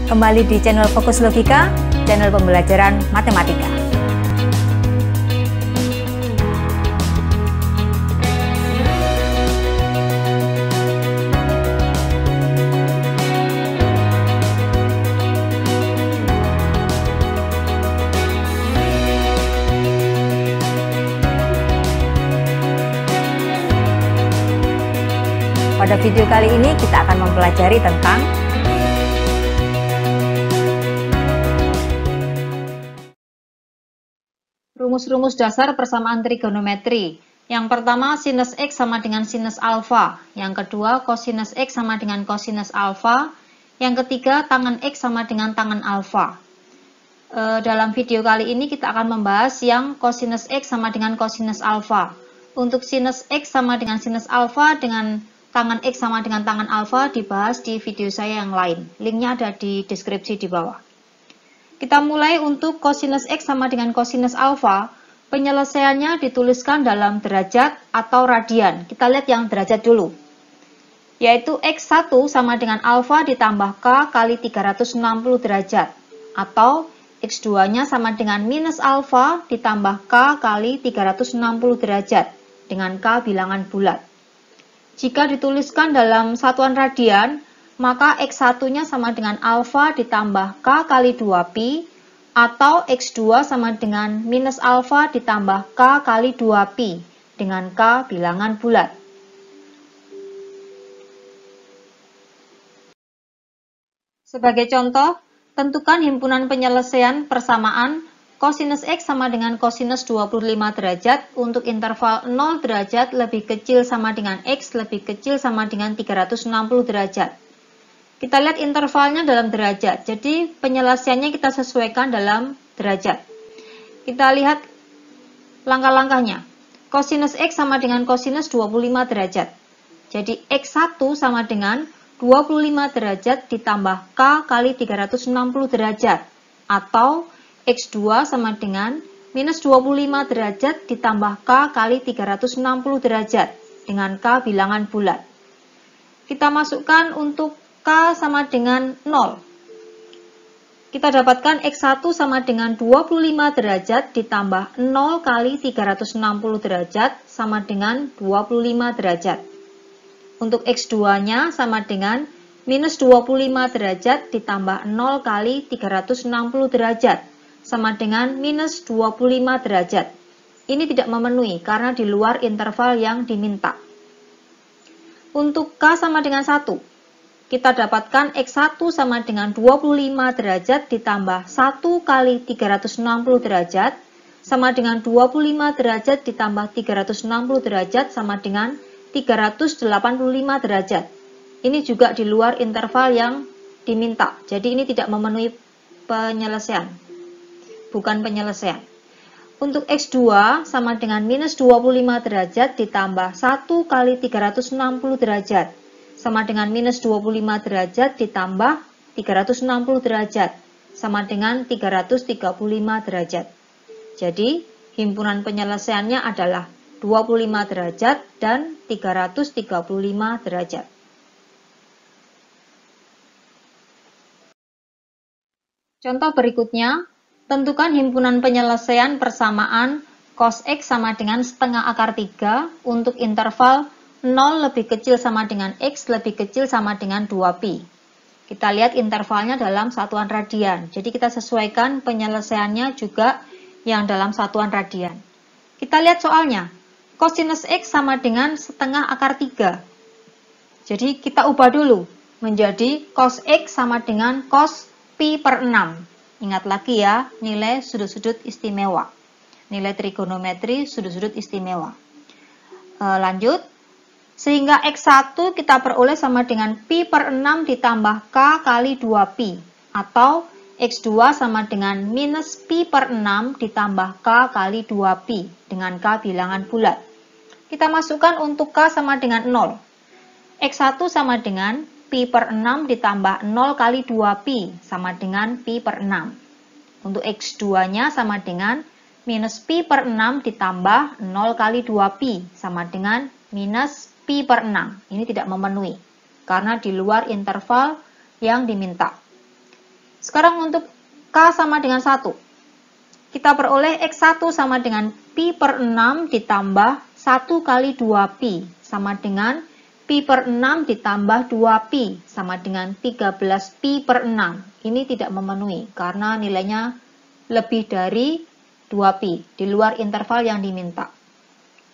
Kembali di channel Fokus Logika, channel pembelajaran matematika. Pada video kali ini kita akan mempelajari tentang rumus-rumus dasar persamaan trigonometri. Yang pertama, sinus X sama dengan sinus alfa. Yang kedua, kosinus X sama dengan kosinus alfa. Yang ketiga, tangen X sama dengan tangen alfa. Dalam video kali ini kita akan membahas yang kosinus X sama dengan kosinus alfa. Untuk sinus X sama dengan sinus alfa dengan tangen X sama dengan tangen alfa dibahas di video saya yang lain. Linknya ada di deskripsi di bawah. Kita mulai untuk kosinus X sama dengan kosinus alfa. Penyelesaiannya dituliskan dalam derajat atau radian. Kita lihat yang derajat dulu. Yaitu X1 sama dengan alfa ditambah K kali 360 derajat. Atau X2-nya sama dengan minus alfa ditambah K kali 360 derajat. Dengan K bilangan bulat. Jika dituliskan dalam satuan radian, maka X1-nya sama dengan alfa ditambah K kali 2pi, atau X2 sama dengan minus alfa ditambah K kali 2pi, dengan K bilangan bulat. Sebagai contoh, tentukan himpunan penyelesaian persamaan kosinus X sama dengan kosinus 25 derajat untuk interval 0 derajat lebih kecil sama dengan X lebih kecil sama dengan 360 derajat. Kita lihat intervalnya dalam derajat, jadi penyelesaiannya kita sesuaikan dalam derajat. Kita lihat langkah-langkahnya. Kosinus X sama dengan kosinus 25 derajat. Jadi X1 sama dengan 25 derajat ditambah K kali 360 derajat. Atau X2 sama dengan minus 25 derajat ditambah K kali 360 derajat dengan K bilangan bulat. Kita masukkan untuk K sama dengan 0. Kita dapatkan X1 sama dengan 25 derajat ditambah 0 kali 360 derajat sama dengan 25 derajat. Untuk X2-nya sama dengan minus 25 derajat ditambah 0 kali 360 derajat. Sama dengan minus 25 derajat. Ini tidak memenuhi karena di luar interval yang diminta. Untuk K sama dengan 1, kita dapatkan X1 sama dengan 25 derajat ditambah 1 kali 360 derajat sama dengan 25 derajat ditambah 360 derajat sama dengan 385 derajat. Ini juga di luar interval yang diminta. Jadi ini tidak memenuhi penyelesaian. Bukan penyelesaian. Untuk X2 sama dengan minus 25 derajat ditambah 1 kali 360 derajat sama dengan minus 25 derajat ditambah 360 derajat sama dengan 335 derajat. Jadi himpunan penyelesaiannya adalah 25 derajat dan 335 derajat. Contoh berikutnya. Tentukan himpunan penyelesaian persamaan cos X sama dengan setengah akar 3 untuk interval 0 lebih kecil sama dengan X lebih kecil sama dengan 2pi. Kita lihat intervalnya dalam satuan radian. Jadi kita sesuaikan penyelesaiannya juga yang dalam satuan radian. Kita lihat soalnya. Kosinus X sama dengan setengah akar 3. Jadi kita ubah dulu menjadi cos X sama dengan cos pi per 6. Ingat lagi ya, nilai sudut-sudut istimewa. Nilai trigonometri sudut-sudut istimewa. Lanjut. Sehingga X1 kita peroleh sama dengan pi per 6 ditambah K kali 2pi. Atau X2 sama dengan minus pi per 6 ditambah K kali 2pi. Dengan K bilangan bulat. Kita masukkan untuk K sama dengan 0. X1 sama dengan pi per 6 ditambah 0 kali 2pi sama dengan pi per 6. Untuk X2-nya sama dengan minus pi per 6 ditambah 0 kali 2pi sama dengan minus pi per 6. Ini tidak memenuhi karena di luar interval yang diminta. Sekarang untuk K sama dengan 1. Kita peroleh X1 sama dengan Pi per 6 ditambah 1 kali 2Pi sama dengan Pi per 6 ditambah 2Pi sama dengan 13Pi per 6. Ini tidak memenuhi karena nilainya lebih dari 2Pi, di luar interval yang diminta.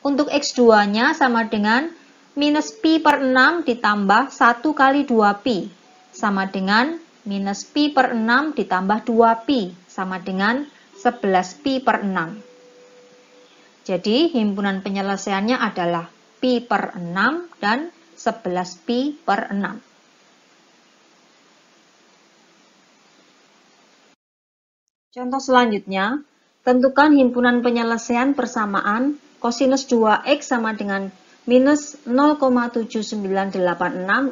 Untuk X2-nya sama dengan minus Pi per 6 ditambah 1 kali 2Pi sama dengan minus Pi per 6 ditambah 2Pi sama dengan 11Pi per 6. Jadi himpunan penyelesaiannya adalah Pi per 6 dan 11Pi per 6. Contoh selanjutnya, tentukan himpunan penyelesaian persamaan kosinus 2X sama dengan minus 0,7986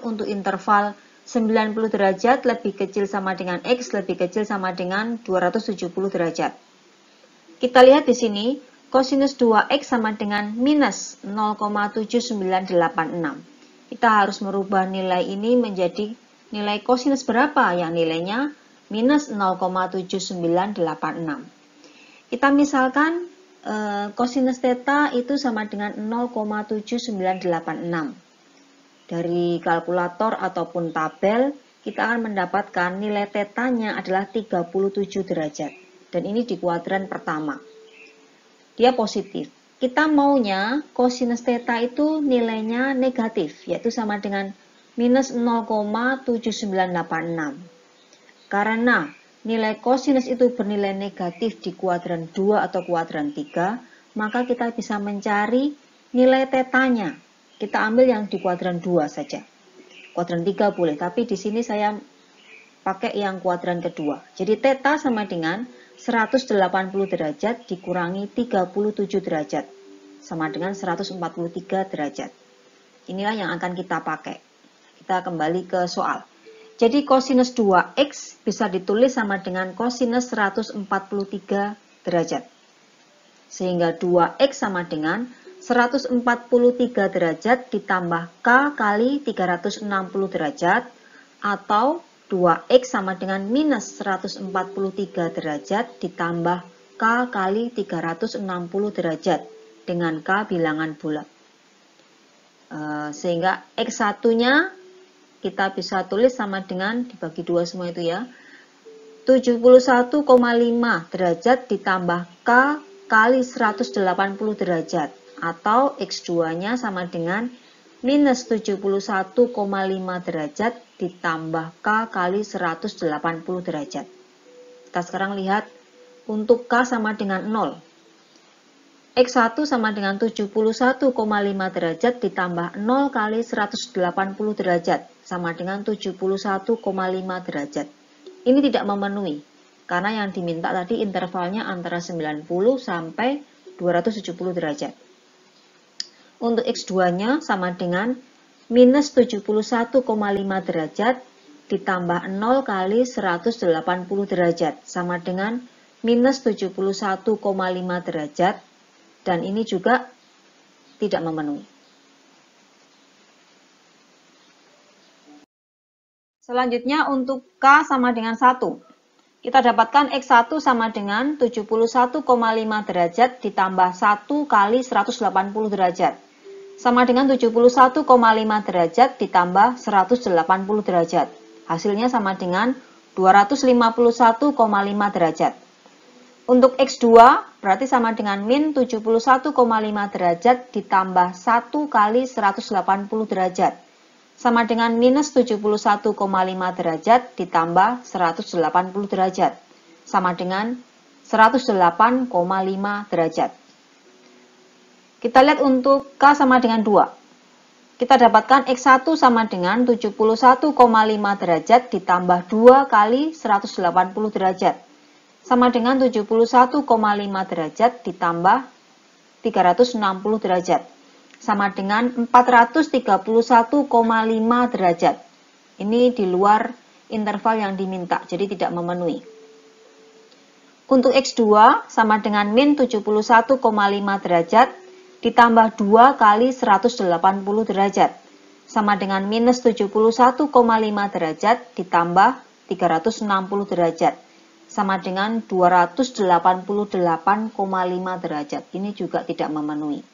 untuk interval 90 derajat lebih kecil sama dengan X lebih kecil sama dengan 270 derajat. Kita lihat di sini, kosinus 2X sama dengan minus 0,7986. Kita harus merubah nilai ini menjadi nilai kosinus berapa yang nilainya minus 0,7986. Kita misalkan kosinus theta itu sama dengan 0,7986. Dari kalkulator ataupun tabel, kita akan mendapatkan nilai tetanya adalah 37 derajat. Dan ini di kuadran pertama. Dia positif. Kita maunya kosinus theta itu nilainya negatif, yaitu sama dengan minus 0,7986. Karena nilai kosinus itu bernilai negatif di kuadran 2 atau kuadran 3, maka kita bisa mencari nilai tetanya. Kita ambil yang di kuadran 2 saja. Kuadran 3 boleh, tapi di sini saya pakai yang kuadran kedua. Jadi theta sama dengan 180 derajat dikurangi 37 derajat. Sama dengan 143 derajat. Inilah yang akan kita pakai. Kita kembali ke soal. Jadi kosinus 2X bisa ditulis sama dengan kosinus 143 derajat. Sehingga 2X sama dengan 143 derajat ditambah K kali 360 derajat, atau 2X sama dengan minus 143 derajat ditambah K kali 360 derajat dengan K bilangan bulat. Sehingga X1-nya kita bisa tulis sama dengan, dibagi 2 semua itu ya, 71,5 derajat ditambah K kali 180 derajat. Atau X2-nya sama dengan minus 71,5 derajat ditambah K kali 180 derajat. Kita sekarang lihat untuk K sama dengan 0. X1 sama dengan 71,5 derajat ditambah 0 kali 180 derajat sama dengan 71,5 derajat. Ini tidak memenuhi, karena yang diminta tadi intervalnya antara 90 sampai 270 derajat. Untuk X2-nya sama dengan minus 71,5 derajat ditambah 0 kali 180 derajat sama dengan minus 71,5 derajat, dan ini juga tidak memenuhi. Selanjutnya untuk K sama dengan 1. Kita dapatkan X1 sama dengan 71,5 derajat ditambah 1 kali 180 derajat. Sama dengan 71,5 derajat ditambah 180 derajat. Hasilnya sama dengan 251,5 derajat. Untuk X2 berarti sama dengan min 71,5 derajat ditambah 1 kali 180 derajat. Sama dengan minus 71,5 derajat ditambah 180 derajat. Sama dengan 108,5 derajat. Kita lihat untuk K sama dengan 2. Kita dapatkan X1 sama dengan 71,5 derajat ditambah 2 kali 180 derajat. Sama dengan 71,5 derajat ditambah 360 derajat. Sama dengan 431,5 derajat. Ini di luar interval yang diminta, jadi tidak memenuhi. Untuk X2 sama dengan min 71,5 derajat ditambah 2 kali 180 derajat. Sama dengan minus 71,5 derajat ditambah 360 derajat, sama dengan 288,5 derajat. Ini juga tidak memenuhi.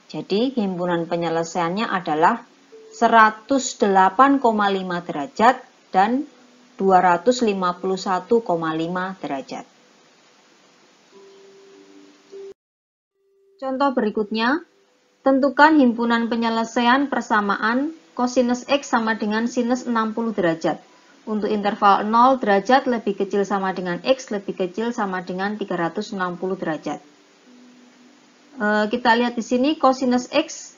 Jadi himpunan penyelesaiannya adalah 108,5 derajat dan 251,5 derajat. Contoh berikutnya, tentukan himpunan penyelesaian persamaan kosinus X sama dengan sinus 60 derajat. Untuk interval 0 derajat lebih kecil sama dengan X lebih kecil sama dengan 360 derajat. Kita lihat di sini kosinus X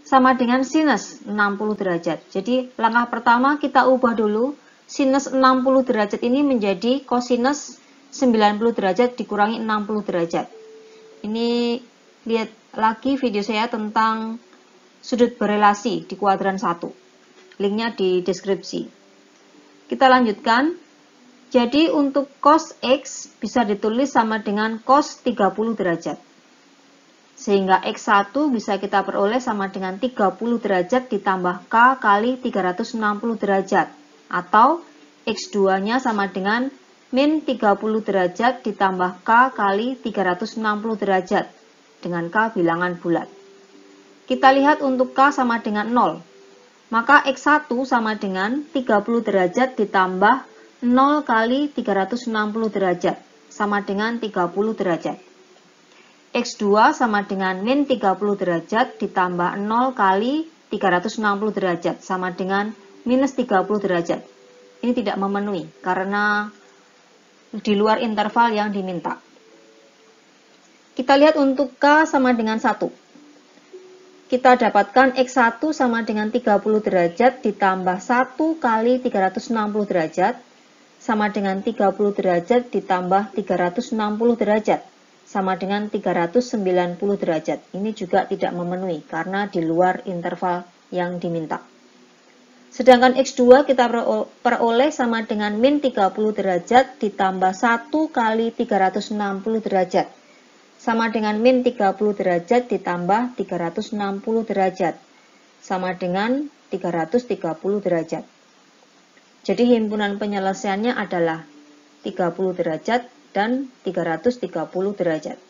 sama dengan sinus 60 derajat. Jadi langkah pertama kita ubah dulu sinus 60 derajat ini menjadi kosinus 90 derajat dikurangi 60 derajat. Ini lihat lagi video saya tentang sudut berelasi di kuadran 1. Linknya di deskripsi. Kita lanjutkan. Jadi untuk cos X bisa ditulis sama dengan cos 30 derajat. Sehingga X1 bisa kita peroleh sama dengan 30 derajat ditambah K kali 360 derajat. Atau X2-nya sama dengan min 30 derajat ditambah K kali 360 derajat. Dengan K bilangan bulat. Kita lihat untuk K sama dengan 0. Maka X1 sama dengan 30 derajat ditambah 0 kali 360 derajat, sama dengan 30 derajat. X2 sama dengan min 30 derajat ditambah 0 kali 360 derajat, sama dengan minus 30 derajat. Ini tidak memenuhi, karena di luar interval yang diminta. Kita lihat untuk K sama dengan 1. Kita dapatkan X1 sama dengan 30 derajat ditambah 1 kali 360 derajat sama dengan 30 derajat ditambah 360 derajat sama dengan 390 derajat. Ini juga tidak memenuhi karena di luar interval yang diminta. Sedangkan X2 kita peroleh sama dengan min 30 derajat ditambah 1 kali 360 derajat. Sama dengan min 30 derajat ditambah 360 derajat. Sama dengan 330 derajat. Jadi himpunan penyelesaiannya adalah 30 derajat dan 330 derajat.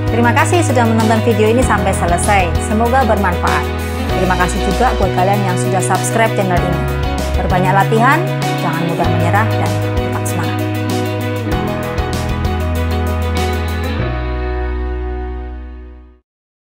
Terima kasih sudah menonton video ini sampai selesai. Semoga bermanfaat. Terima kasih juga buat kalian yang sudah subscribe channel ini. Perbanyak latihan, jangan mudah menyerah, dan